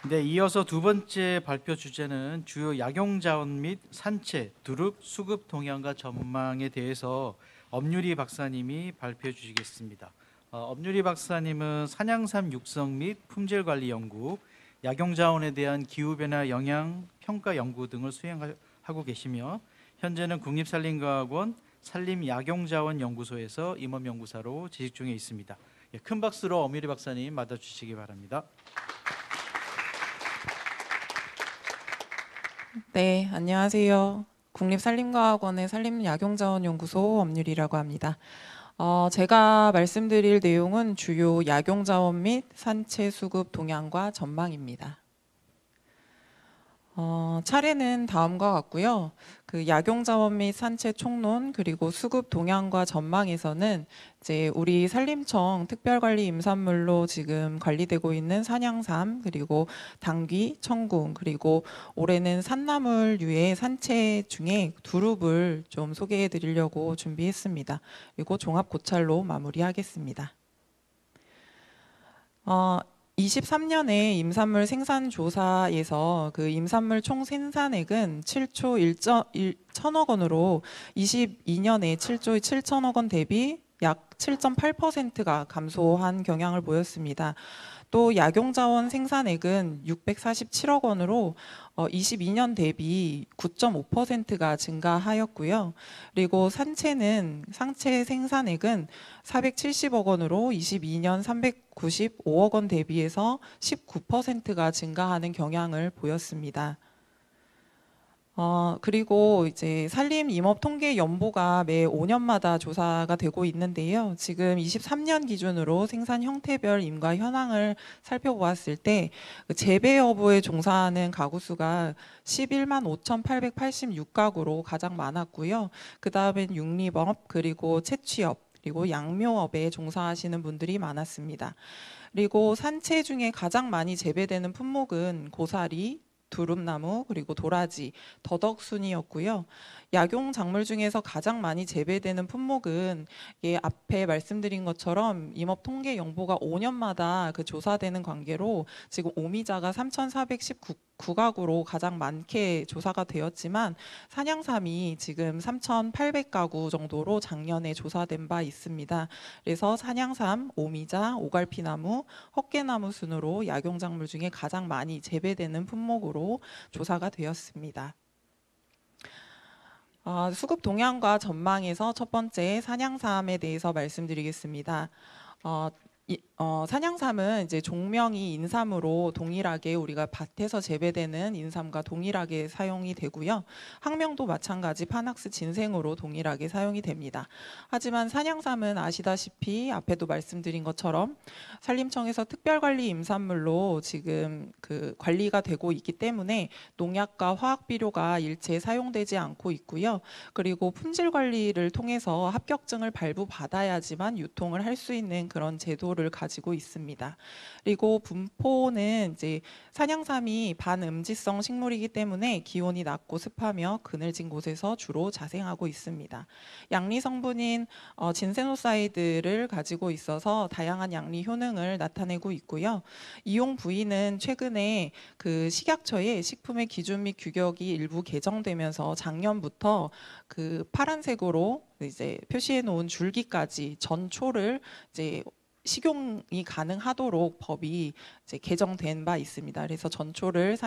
네, 이어서 두 번째 발표 주제는 주요 약용자원 및 산채, 두릅, 수급 동향과 전망에 대해서 엄유리 박사님이 발표해 주시겠습니다. 엄유리 박사님은 산양삼 육성 및 품질 관리 연구, 약용자원에 대한 기후변화 영향 평가 연구 등을 수행하고 계시며 현재는 국립산림과학원 산림약용자원연구소에서 임원연구사로 재직 중에 있습니다. 큰 박수로 엄유리 박사님 맞아주시기 바랍니다. 네, 안녕하세요. 국립산림과학원의 산림약용자원연구소 엄유리라고 합니다. 제가 말씀드릴 내용은 주요 약용자원 및 산채 수급 동향과 전망입니다. 차례는 다음과 같고요. 그 약용자원 및 산채 총론 그리고 수급 동향과 전망에서는 이제 우리 산림청 특별관리 임산물로 지금 관리되고 있는 산양삼 그리고 당귀, 청궁 그리고 올해는 산나물류의 산채 중에 두릅을 좀 소개해 드리려고 준비했습니다. 그리고 종합 고찰로 마무리하겠습니다. 23년에 임산물 생산 조사에서 그 임산물 총 생산액은 7조 1천억 원으로 22년에 7조 7천억 원 대비 약 7.8%가 감소한 경향을 보였습니다. 또 약용자원 생산액은 647억 원으로 22년 대비 9.5%가 증가하였고요. 그리고 상채 생산액은 470억 원으로 22년 395억 원 대비해서 19%가 증가하는 경향을 보였습니다. 그리고 이제 산림 임업 통계 연보가 매 5년마다 조사가 되고 있는데요. 지금 23년 기준으로 생산 형태별 임가 현황을 살펴보았을 때 재배 여부에 종사하는 가구 수가 11만 5,886가구로 가장 많았고요. 그 다음엔 육립업 그리고 채취업 그리고 양묘업에 종사하시는 분들이 많았습니다. 그리고 산채 중에 가장 많이 재배되는 품목은 고사리, 두릅나무 그리고 도라지, 더덕순이었고요. 약용 작물 중에서 가장 많이 재배되는 품목은 앞에 말씀드린 것처럼 임업 통계 연보가 5년마다 그 조사되는 관계로 지금 오미자가 3,419가구로 가장 많게 조사가 되었지만 산양삼이 지금 3,800가구 정도로 작년에 조사된 바 있습니다. 그래서 산양삼, 오미자, 오갈피나무, 헛개나무 순으로 약용 작물 중에 가장 많이 재배되는 품목으로 조사가 되었습니다. 수급 동향과 전망에서 첫 번째 산양삼에 대해서 말씀드리겠습니다. 산양삼은 이제 종명이 인삼으로 동일하게 우리가 밭에서 재배되는 인삼과 동일하게 사용이 되고요. 학명도 마찬가지 파낙스 진생으로 동일하게 사용이 됩니다. 하지만 산양삼은 아시다시피 앞에도 말씀드린 것처럼 산림청에서 특별관리 임산물로 지금 그 관리가 되고 있기 때문에 농약과 화학 비료가 일체 사용되지 않고 있고요. 그리고 품질 관리를 통해서 합격증을 발부받아야지만 유통을 할 수 있는 그런 제도를 가지고 있습니다. 그리고 분포는 이제 산양삼이 반음지성 식물이기 때문에 기온이 낮고 습하며 그늘진 곳에서 주로 자생하고 있습니다. 양리 성분인 진세노사이드를 가지고 있어서 다양한 양리 효능을 나타내고 있고요. 이용 부위는 최근에 그 식약처의 식품의 기준 및 규격이 일부 개정되면서 작년부터 그 파란색으로 이제 표시해 놓은 줄기까지 전초를 이제 식용이 가능하도록 법이 이제 개정된 바 있습니다. 그래서 전초를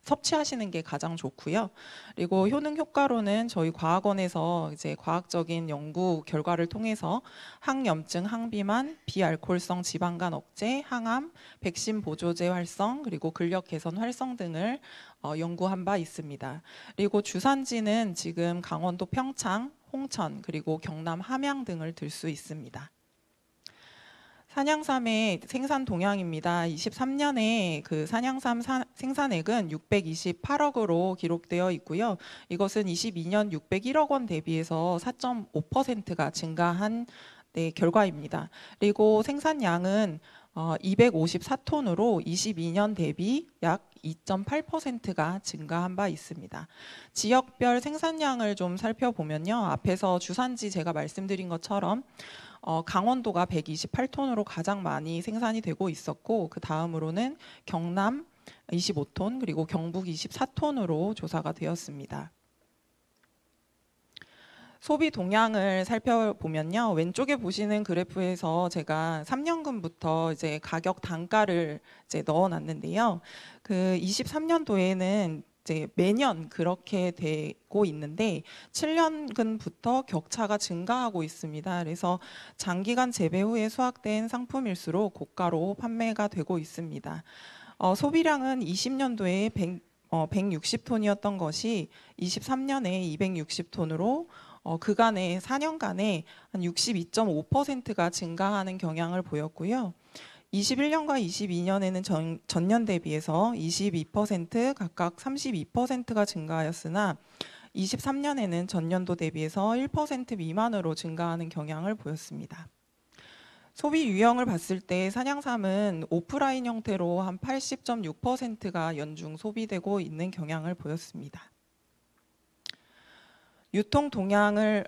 섭취하시는 게 가장 좋고요. 그리고 효능 효과로는 저희 과학원에서 이제 과학적인 연구 결과를 통해서 항염증, 항비만, 비알코올성 지방간 억제, 항암, 백신 보조제 활성, 그리고 근력 개선 활성 등을 연구한 바 있습니다. 그리고 주산지는 지금 강원도 평창, 홍천, 그리고 경남 함양 등을 들 수 있습니다. 산양삼의 생산 동향입니다. 23년에 그 산양삼 생산액은 628억으로 기록되어 있고요. 이것은 22년 601억 원 대비해서 4.5%가 증가한 결과입니다. 그리고 생산량은 254톤으로 22년 대비 약 2.8%가 증가한 바 있습니다. 지역별 생산량을 좀 살펴보면요. 앞에서 주산지 제가 말씀드린 것처럼 강원도가 128톤으로 가장 많이 생산이 되고 있었고, 그 다음으로는 경남 25톤, 그리고 경북 24톤으로 조사가 되었습니다. 소비 동향을 살펴보면요. 왼쪽에 보시는 그래프에서 제가 3년근부터 이제 가격 단가를 이제 넣어놨는데요. 그 23년도에는 이제 매년 그렇게 되고 있는데 7년근부터 격차가 증가하고 있습니다. 그래서 장기간 재배 후에 수확된 상품일수록 고가로 판매가 되고 있습니다. 소비량은 20년도에 160톤이었던 것이 23년에 260톤으로 그간의 4년간에 한 62.5%가 증가하는 경향을 보였고요. 21년과 22년에는 전년 대비해서 22% 각각 32%가 증가하였으나 23년에는 전년도 대비해서 1% 미만으로 증가하는 경향을 보였습니다. 소비 유형을 봤을 때 산양삼은 오프라인 형태로 한 80.6%가 연중 소비되고 있는 경향을 보였습니다. 유통 동향을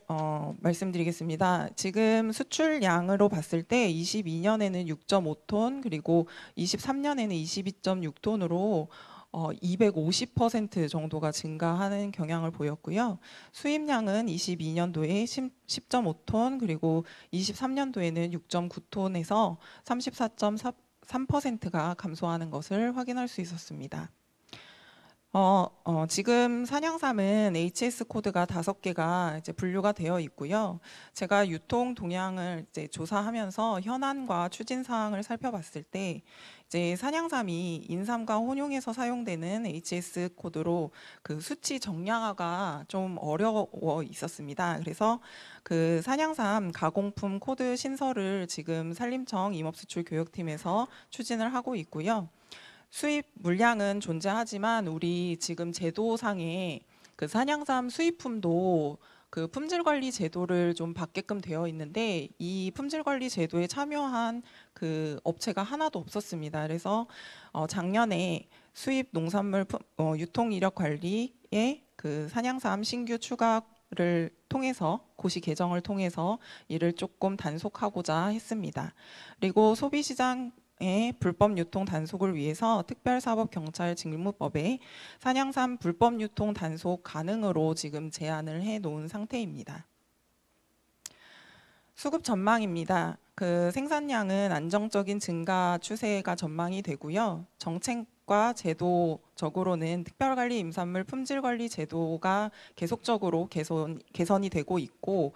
말씀드리겠습니다. 지금 수출량으로 봤을 때 22년에는 6.5톤, 그리고 23년에는 22.6톤으로 250% 정도가 증가하는 경향을 보였고요. 수입량은 22년도에 10.5톤, 그리고 23년도에는 6.9톤에서 34.3%가 감소하는 것을 확인할 수 있었습니다. 지금 산양삼은 HS 코드가 5개가 이제 분류가 되어 있고요. 제가 유통 동향을 이제 조사하면서 현안과 추진 사항을 살펴봤을 때 이제 산양삼이 인삼과 혼용해서 사용되는 HS 코드로 그 수치 정량화가 좀 어려워 있었습니다. 그래서 그 산양삼 가공품 코드 신설을 지금 산림청 임업수출 교육팀에서 추진을 하고 있고요. 수입 물량은 존재하지만 우리 지금 제도상에 그 산양삼 수입품도 그 품질관리 제도를 좀 받게끔 되어 있는데 이 품질관리 제도에 참여한 그 업체가 하나도 없었습니다. 그래서 작년에 수입 농산물 유통 이력 관리에 그 산양삼 신규 추가를 통해서 고시 개정을 통해서 이를 조금 단속하고자 했습니다. 그리고 소비시장 불법 유통 단속을 위해서 특별사법경찰 직무법에 산양삼 불법 유통 단속 가능으로 지금 제안을 해 놓은 상태입니다. 수급 전망입니다. 그 생산량은 안정적인 증가 추세가 전망이 되고요. 정책과 제도적으로는 특별관리 임산물 품질관리 제도가 계속적으로 개선이 되고 있고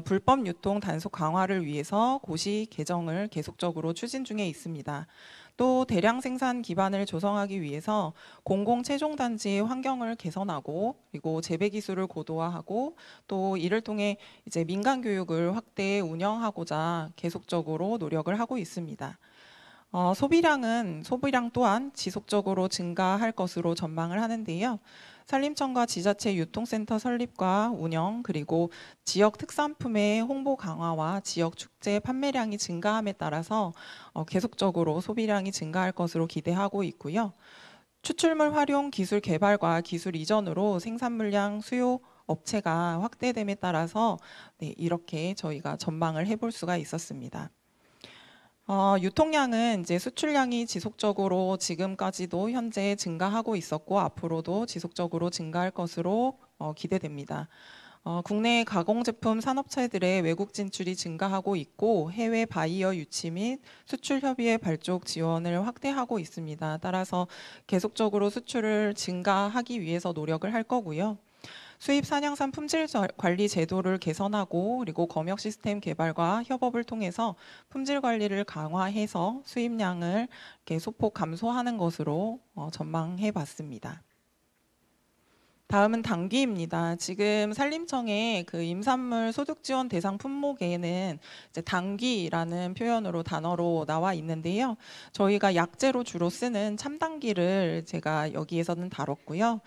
불법 유통 단속 강화를 위해서 고시 개정을 계속적으로 추진 중에 있습니다. 또 대량 생산 기반을 조성하기 위해서 공공 채종 단지의 환경을 개선하고 그리고 재배 기술을 고도화하고 또 이를 통해 이제 민간 교육을 확대 운영하고자 계속적으로 노력을 하고 있습니다. 소비량 또한 지속적으로 증가할 것으로 전망을 하는데요. 산림청과 지자체 유통센터 설립과 운영, 그리고 지역 특산품의 홍보 강화와 지역 축제 판매량이 증가함에 따라서 계속적으로 소비량이 증가할 것으로 기대하고 있고요. 추출물 활용 기술 개발과 기술 이전으로 생산 물량 수요 업체가 확대됨에 따라서 이렇게 저희가 전망을 해볼 수가 있었습니다. 유통량은 이제 수출량이 지속적으로 지금까지도 현재 증가하고 있었고 앞으로도 지속적으로 증가할 것으로 기대됩니다. 국내 가공제품 산업체들의 외국 진출이 증가하고 있고 해외 바이어 유치 및 수출 협의회 발족 지원을 확대하고 있습니다. 따라서 계속적으로 수출을 증가하기 위해서 노력을 할 거고요. 수입 산양산 품질 관리 제도를 개선하고 그리고 검역 시스템 개발과 협업을 통해서 품질 관리를 강화해서 수입량을 이렇게 소폭 감소하는 것으로 전망해 봤습니다. 다음은 당귀입니다. 지금 산림청의 그 임산물 소득 지원 대상 품목에는 이제 당귀라는 표현으로 단어로 나와 있는데요. 저희가 약재로 주로 쓰는 참당귀를 제가 여기에서는 다뤘고요.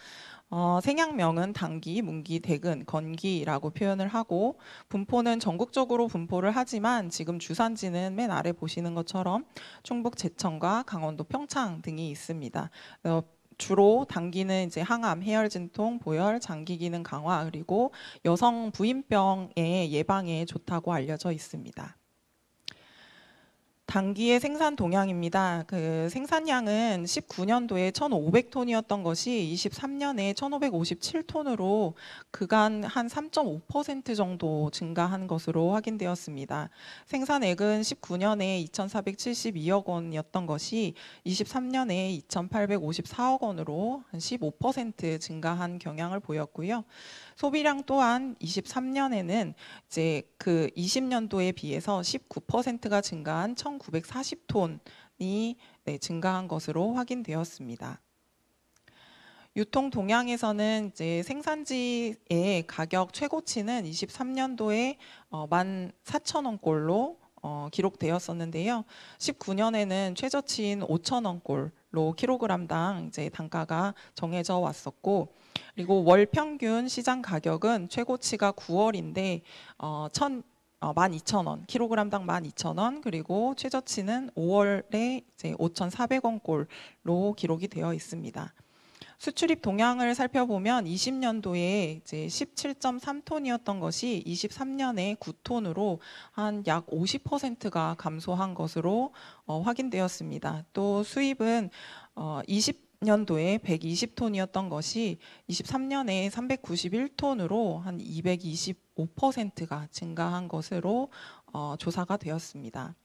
생양명은 당기, 문기, 대근, 건기라고 표현을 하고 분포는 전국적으로 분포를 하지만 지금 주산지는 맨 아래 보시는 것처럼 충북 제천과 강원도 평창 등이 있습니다. 주로 당기는 이제 항암, 해열 진통, 보열, 장기 기능 강화 그리고 여성 부인병의 예방에 좋다고 알려져 있습니다. 당기의 생산 동향입니다. 그 생산량은 19년도에 1,500톤이었던 것이 23년에 1,557톤으로 그간 한 3.5% 정도 증가한 것으로 확인되었습니다. 생산액은 19년에 2,472억 원이었던 것이 23년에 2,854억 원으로 한 15% 증가한 경향을 보였고요. 소비량 또한 23년에는 이제 그 20년도에 비해서 19%가 증가한 1,940톤이 증가한 것으로 확인되었습니다. 유통 동향에서는 이제 생산지의 가격 최고치는 23년도에 14,000원꼴로 기록되었었는데요. 19년에는 최저치인 5,000원꼴로 킬로그램당 이제 단가가 정해져 왔었고, 그리고 월 평균 시장 가격은 최고치가 9월인데 12,000원, 킬로그램당 12,000원, 그리고 최저치는 5월에 이제 5,400원꼴로 기록이 되어 있습니다. 수출입 동향을 살펴보면 20년도에 이제 17.3톤이었던 것이 23년에 9톤으로 한 약 50%가 감소한 것으로 확인되었습니다. 또 수입은 20년도에 120톤이었던 것이 23년에 391톤으로 한 225%가 증가한 것으로 조사가 되었습니다.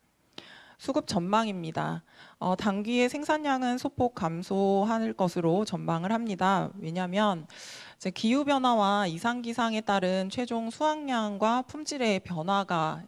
수급 전망입니다. 당귀의 생산량은 소폭 감소할 것으로 전망을 합니다. 왜냐하면 이제 기후 변화와 이상 기상에 따른 최종 수확량과 품질의 변화가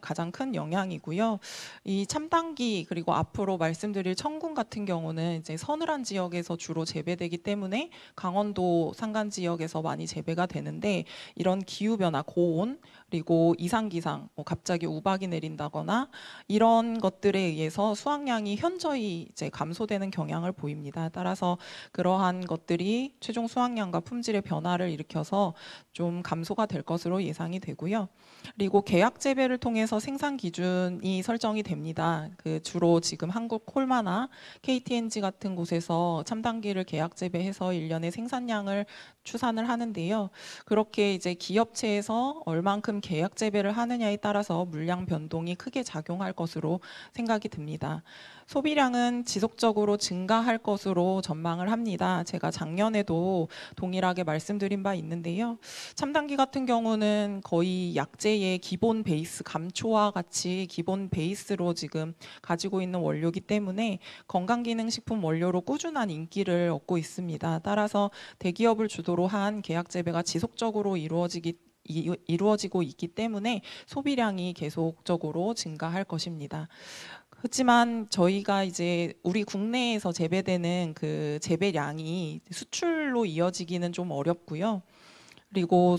가장 큰 영향이고요. 이 참당귀 그리고 앞으로 말씀드릴 청궁 같은 경우는 이제 서늘한 지역에서 주로 재배되기 때문에 강원도 산간 지역에서 많이 재배가 되는데 이런 기후 변화, 고온 그리고 이상 기상, 갑자기 우박이 내린다거나 이런 것들에 의해서 수확량이 현저히 이제 감소되는 경향을 보입니다. 따라서 그러한 것들이 최종 수확량과 품질의 변화를 일으켜서 좀 감소가 될 것으로 예상이 되고요. 그리고 계약 재배를 통해서 생산 기준이 설정이 됩니다. 그 주로 지금 한국 콜마나 KTNG 같은 곳에서 참당귀를 계약 재배해서 1년의 생산량을 추산을 하는데요. 그렇게 이제 기업체에서 얼만큼 계약 재배를 하느냐에 따라서 물량 변동이 크게 작용할 것으로 생각이 듭니다. 소비량은 지속적으로 증가할 것으로 전망을 합니다. 제가 작년에도 동일하게 말씀드린 바 있는데요. 참당귀 같은 경우는 거의 약재의 기본 베이스, 감초와 같이 기본 베이스로 지금 가지고 있는 원료이기 때문에 건강기능식품 원료로 꾸준한 인기를 얻고 있습니다. 따라서 대기업을 주도로 한 계약 재배가 지속적으로 이루어지고 있기 때문에 소비량이 계속적으로 증가할 것입니다. 그렇지만 저희가 이제 우리 국내에서 재배되는 그 재배량이 수출로 이어지기는 좀 어렵고요. 그리고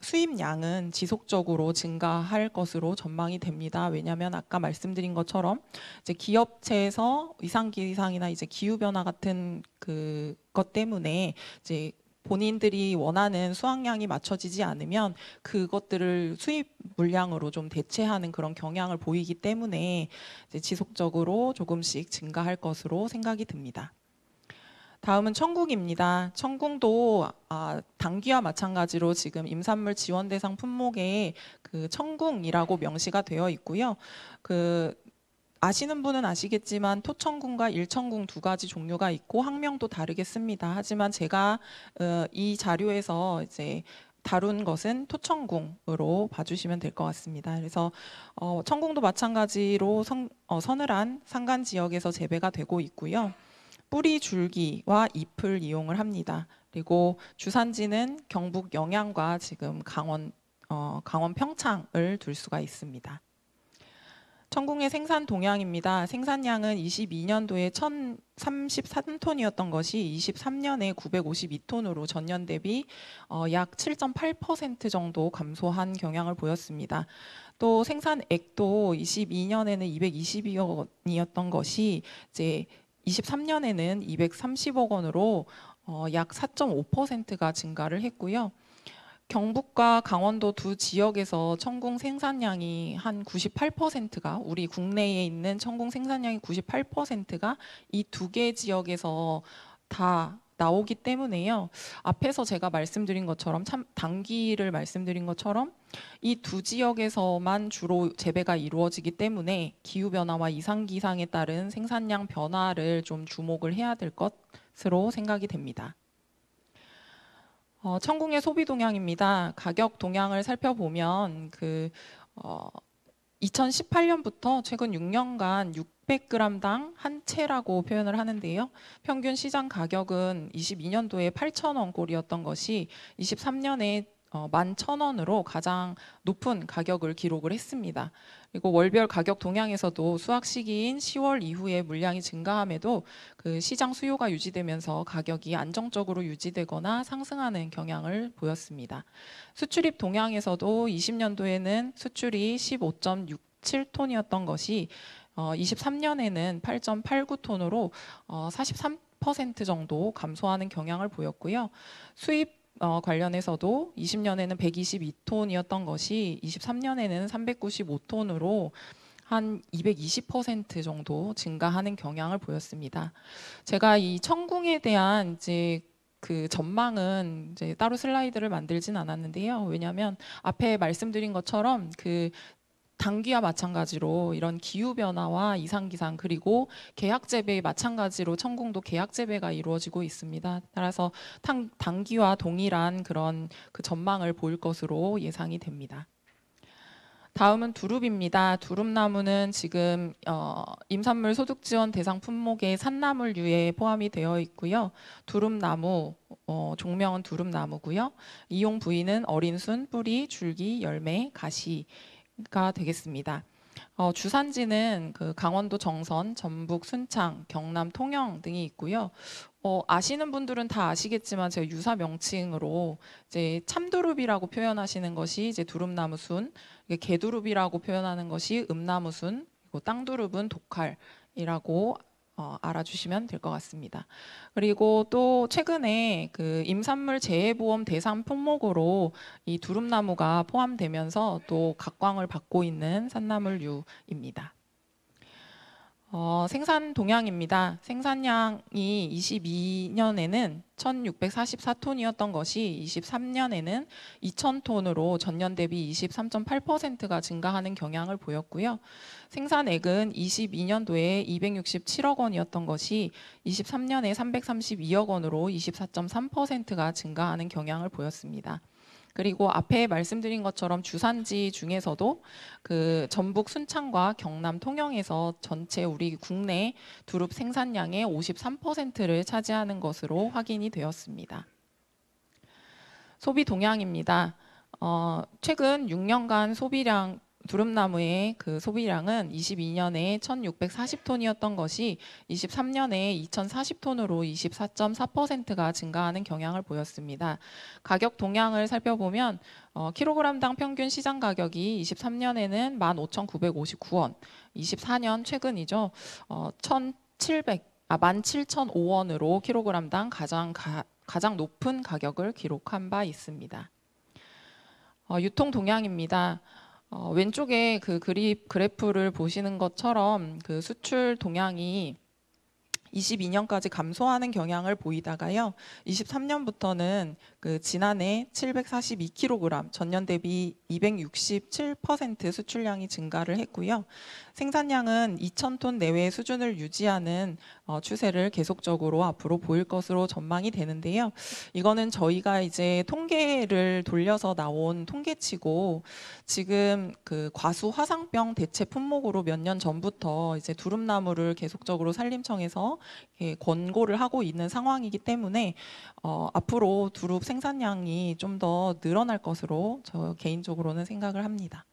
수입량은 지속적으로 증가할 것으로 전망이 됩니다. 왜냐하면 아까 말씀드린 것처럼 이제 기업체에서 이상기상이나 이제 기후 변화 같은 그것 때문에 이제 본인들이 원하는 수확량이 맞춰지지 않으면 그것들을 수입 물량으로 좀 대체하는 그런 경향을 보이기 때문에 이제 지속적으로 조금씩 증가할 것으로 생각이 듭니다. 다음은 청궁입니다. 청궁도 당귀와 마찬가지로 지금 임산물 지원 대상 품목에 그 청궁이라고 명시가 되어 있고요. 아시는 분은 아시겠지만 토청궁과 일청궁 두 가지 종류가 있고 학명도 다르게 씁니다. 하지만 제가 이 자료에서 이제 다룬 것은 토청궁으로 봐주시면 될 것 같습니다. 그래서 청궁도 마찬가지로 서늘한 산간 지역에서 재배가 되고 있고요. 뿌리 줄기와 잎을 이용을 합니다. 그리고 주산지는 경북 영양과 지금 강원 평창을 둘 수가 있습니다. 청궁의 생산 동향입니다. 생산량은 22년도에 1,033톤이었던 것이 23년에 952톤으로 전년 대비 약 7.8% 정도 감소한 경향을 보였습니다. 또 생산액도 22년에는 222억 원이었던 것이 이제 23년에는 230억 원으로 약 4.5%가 증가를 했고요. 경북과 강원도 두 지역에서 청궁 생산량이 한 98%가 우리 국내에 있는 청궁 생산량의 98%가 이 두 개 지역에서 다 나오기 때문에요. 앞에서 제가 말씀드린 것처럼 단기를 말씀드린 것처럼 이 두 지역에서만 주로 재배가 이루어지기 때문에 기후 변화와 이상 기상에 따른 생산량 변화를 좀 주목을 해야 될 것으로 생각이 됩니다. 청궁의 소비 동향입니다. 가격 동향을 살펴보면 2018년부터 최근 6년간 600g당 한 채라고 표현을 하는데요. 평균 시장 가격은 22년도에 8,000원 꼴이었던 것이 23년에 11,000원으로 가장 높은 가격을 기록을 했습니다. 그리고 월별 가격 동향에서도 수확 시기인 10월 이후에 물량이 증가함에도 그 시장 수요가 유지되면서 가격이 안정적으로 유지되거나 상승하는 경향을 보였습니다. 수출입 동향에서도 20년도에는 수출이 15.67톤이었던 것이 23년에는 8.89톤으로 43% 정도 감소하는 경향을 보였고요. 수입 관련해서도 20년에는 122톤이었던 것이 23년에는 395톤으로 한 220% 정도 증가하는 경향을 보였습니다. 제가 이 청궁에 대한 이제 그 전망은 이제 따로 슬라이드를 만들진 않았는데요. 왜냐하면 앞에 말씀드린 것처럼 그 단기와 마찬가지로 이런 기후 변화와 이상 기상 그리고 계약 재배에 마찬가지로 청궁도 계약 재배가 이루어지고 있습니다. 따라서 단기와 동일한 그런 그 전망을 보일 것으로 예상이 됩니다. 다음은 두릅입니다. 두릅나무는 지금 임산물 소득 지원 대상 품목의 산나물류에 포함이 되어 있고요. 두릅나무 종명은 두릅나무고요. 이용 부위는 어린 순, 뿌리, 줄기, 열매, 가시가 되겠습니다. 주산지는 그 강원도 정선, 전북 순창, 경남 통영 등이 있고요. 아시는 분들은 다 아시겠지만 제가 유사 명칭으로 이제 참두릅이라고 표현하시는 것이 이제 두릅나무순, 개두릅이라고 표현하는 것이 음나무순, 그리고 땅두릅은 독칼이라고 알아주시면 될 것 같습니다. 그리고 또 최근에 그 임산물 재해보험 대상 품목으로 이 두릅나무가 포함되면서 또 각광을 받고 있는 산나물류입니다. 생산 동향입니다. 생산량이 22년에는 1,644톤이었던 것이 23년에는 2,000톤으로 전년 대비 23.8%가 증가하는 경향을 보였고요. 생산액은 22년도에 267억 원이었던 것이 23년에 332억 원으로 24.3%가 증가하는 경향을 보였습니다. 그리고 앞에 말씀드린 것처럼 주산지 중에서도 그 전북 순창과 경남 통영에서 전체 우리 국내 두릅 생산량의 53%를 차지하는 것으로 확인이 되었습니다. 소비 동향입니다. 최근 6년간 소비량 두릅나무의 그 소비량은 22년에 1,640톤이었던 것이 23년에 2,040톤으로 24.4%가 증가하는 경향을 보였습니다. 가격 동향을 살펴보면 킬로그램당 평균 시장 가격이 23년에는 15,959원, 24년 최근이죠. 17,005원으로 킬로그램당 가장 높은 가격을 기록한 바 있습니다. 유통 동향입니다. 왼쪽에 그 그래프를 보시는 것처럼 그 수출 동향이 22년까지 감소하는 경향을 보이다가요. 23년부터는 그 지난해 742kg, 전년 대비 267% 수출량이 증가를 했고요. 생산량은 2,000톤 내외 수준을 유지하는 추세를 계속적으로 앞으로 보일 것으로 전망이 되는데요. 이거는 저희가 이제 통계를 돌려서 나온 통계치고 지금 그 과수 화상병 대체 품목으로 몇 년 전부터 이제 두릅나무를 계속적으로 산림청에서 권고를 하고 있는 상황이기 때문에 앞으로 두릅 생산량이 좀 더 늘어날 것으로 저 개인적으로는 생각을 합니다.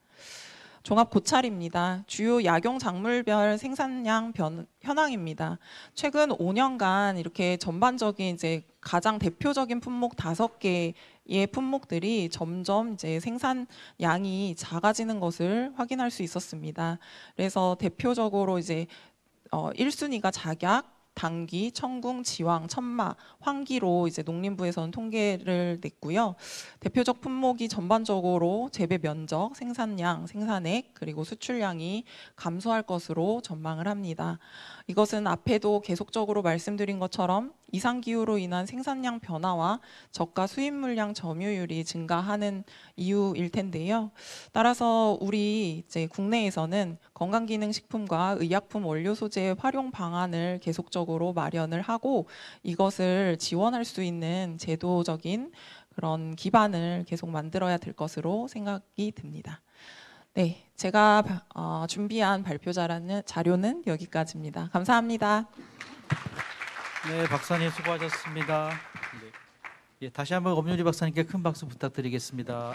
종합 고찰입니다. 주요 약용 작물별 생산량 현황입니다. 최근 5년간 이렇게 전반적인 이제 가장 대표적인 품목 5개의 품목들이 점점 이제 생산량이 작아지는 것을 확인할 수 있었습니다. 그래서 대표적으로 이제 1순위가 작약, 당귀, 청궁, 지왕, 천마, 황기로 이제 농림부에서는 통계를 냈고요. 대표적 품목이 전반적으로 재배 면적, 생산량, 생산액, 그리고 수출량이 감소할 것으로 전망을 합니다. 이것은 앞에도 계속적으로 말씀드린 것처럼 이상기후로 인한 생산량 변화와 저가 수입 물량 점유율이 증가하는 이유일 텐데요. 따라서 우리 이제 국내에서는 건강기능식품과 의약품 원료 소재의 활용 방안을 계속적으로 마련을 하고 이것을 지원할 수 있는 제도적인 그런 기반을 계속 만들어야 될 것으로 생각이 듭니다. 네, 제가 준비한 자료는 여기까지입니다. 감사합니다. 네, 박사님 수고하셨습니다. 네. 예, 다시 한번 엄유리 박사님께 큰 박수 부탁드리겠습니다.